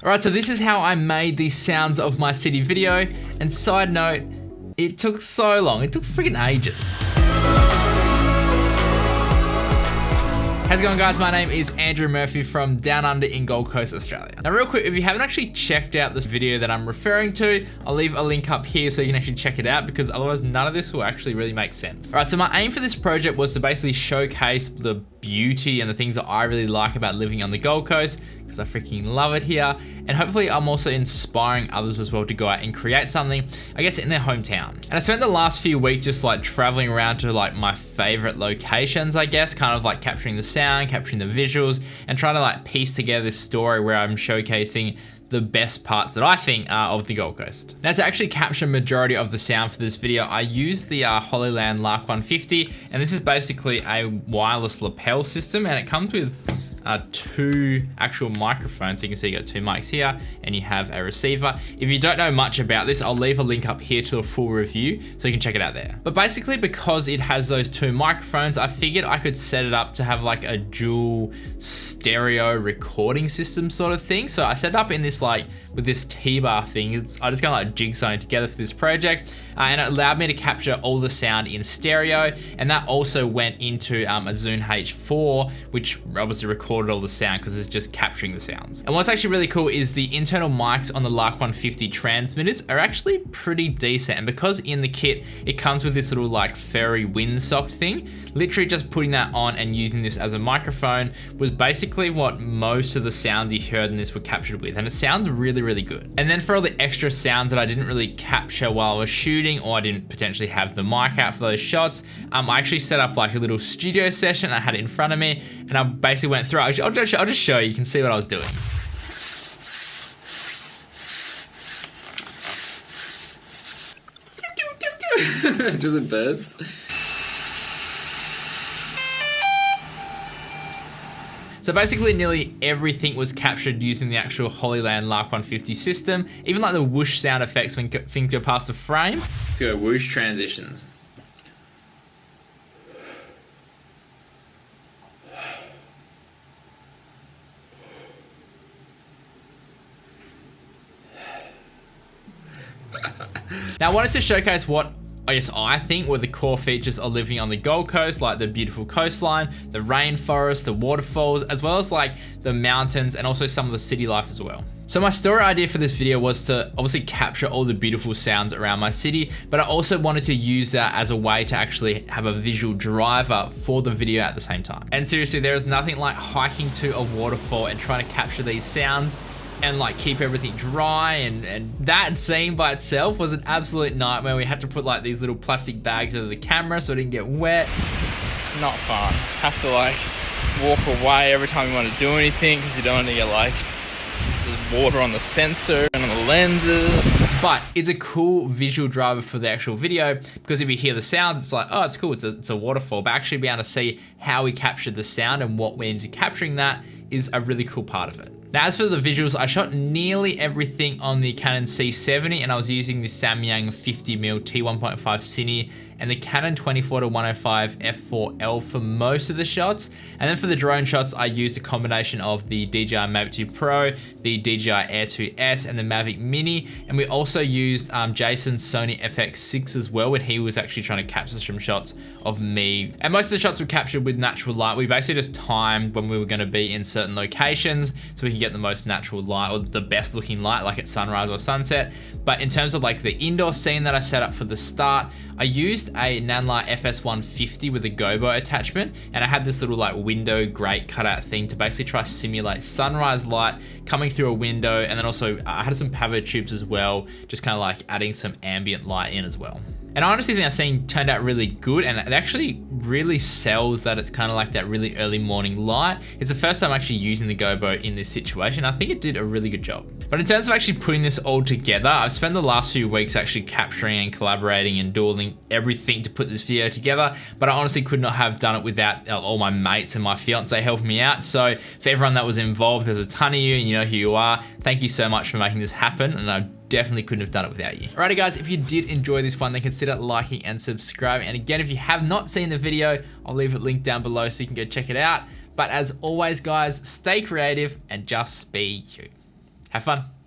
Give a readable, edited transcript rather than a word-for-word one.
Alright, so this is how I made the Sounds of My City video. And side note, it took so long. It took freaking ages. How's it going, guys? My name is Andrew Murphy from Down Under in Gold Coast, Australia. Now real quick, if you haven't actually checked out this video that I'm referring to, I'll leave a link up here so you can actually check it out, because otherwise none of this will actually really make sense. All right, so my aim for this project was to basically showcase the beauty and the things that I really like about living on the Gold Coast, because I freaking love it here. And hopefully I'm also inspiring others as well to go out and create something, I guess, in their hometown. And I spent the last few weeks just like traveling around to like my favorite locations, I guess, kind of like capturing the sound, capturing the visuals, and trying to like piece together this story where I'm showcasing the best parts that I think of the Gold Coast. Now, to actually capture majority of the sound for this video, I used the Hollyland Lark150, and this is basically a wireless lapel system, and it comes with two actual microphones. So you can see you got two mics here and you have a receiver. If you don't know much about this, I'll leave a link up here to a full review so you can check it out there. But basically, because it has those two microphones, I figured I could set it up to have like a dual stereo recording system sort of thing. So I set it up in this like with this T-bar thing. I just kind of like jigsawing together for this project, and it allowed me to capture all the sound in stereo, and that also went into a Zoom H4, which obviously recorded all the sound because it's just capturing the sounds. And what's actually really cool is the internal mics on the Lark150 transmitters are actually pretty decent, and because in the kit it comes with this little like furry windsock thing, literally just putting that on and using this as a microphone was basically what most of the sounds you heard in this were captured with, and it sounds really good. And then for all the extra sounds that I didn't really capture while I was shooting, or I didn't potentially have the mic out for those shots, I actually set up like a little studio session. I had it in front of me, and I basically went through. I'll just show you. You can see what I was doing. Was it birds? So basically nearly everything was captured using the actual Hollyland Lark150 system, even like the whoosh sound effects when things go past the frame. Let's go whoosh transitions. Now I wanted to showcase what I guess I think were the core features of living on the Gold Coast, like the beautiful coastline, the rainforest, the waterfalls, as well as like the mountains and also some of the city life as well. So my story idea for this video was to obviously capture all the beautiful sounds around my city, but I also wanted to use that as a way to actually have a visual driver for the video at the same time. And seriously, there is nothing like hiking to a waterfall and trying to capture these sounds and like keep everything dry, and that scene by itself was an absolute nightmare. We had to put like these little plastic bags over the camera so it didn't get wet. Not fun. Have to like walk away every time you want to do anything because you don't want to get like water on the sensor and on the lenses. But it's a cool visual driver for the actual video, because if you hear the sounds, it's like, oh, it's cool, it's a waterfall. But actually being able to see how we captured the sound and what went into capturing that is a really cool part of it. Now, as for the visuals, I shot nearly everything on the Canon C70, and I was using the Samyang 50mm T1.5 Cine and the Canon 24-105 f4L for most of the shots. And then for the drone shots, I used a combination of the DJI Mavic 2 Pro, the DJI Air 2S, and the Mavic Mini. And we also used Jason's Sony FX6 as well, when he was actually trying to capture some shots of me. And most of the shots were captured with natural light. We basically just timed when we were going to be in certain locations so we could get the most natural light, or the best looking light, like at sunrise or sunset. But in terms of like the indoor scene that I set up for the start, I used a Nanlite FS150 with a gobo attachment, and I had this little like window grate cutout thing to basically try to simulate sunrise light coming through a window. And then also I had some pavo tubes as well, just kind of like adding some ambient light in as well. And I honestly think that scene turned out really good, and it actually really sells that it's kind of like that really early morning light. It's the first time actually using the gobo in this situation. I think it did a really good job. But in terms of actually putting this all together, I've spent the last few weeks actually capturing and collaborating and dueling everything to put this video together. But I honestly could not have done it without all my mates and my fiance helping me out. So for everyone that was involved, there's a ton of you, and you know who you are. Thank you so much for making this happen, and I definitely couldn't have done it without you. Alrighty guys, if you did enjoy this one, then consider liking and subscribing. And again, if you have not seen the video, I'll leave it linked down below so you can go check it out. But as always guys, stay creative and just be you. Have fun.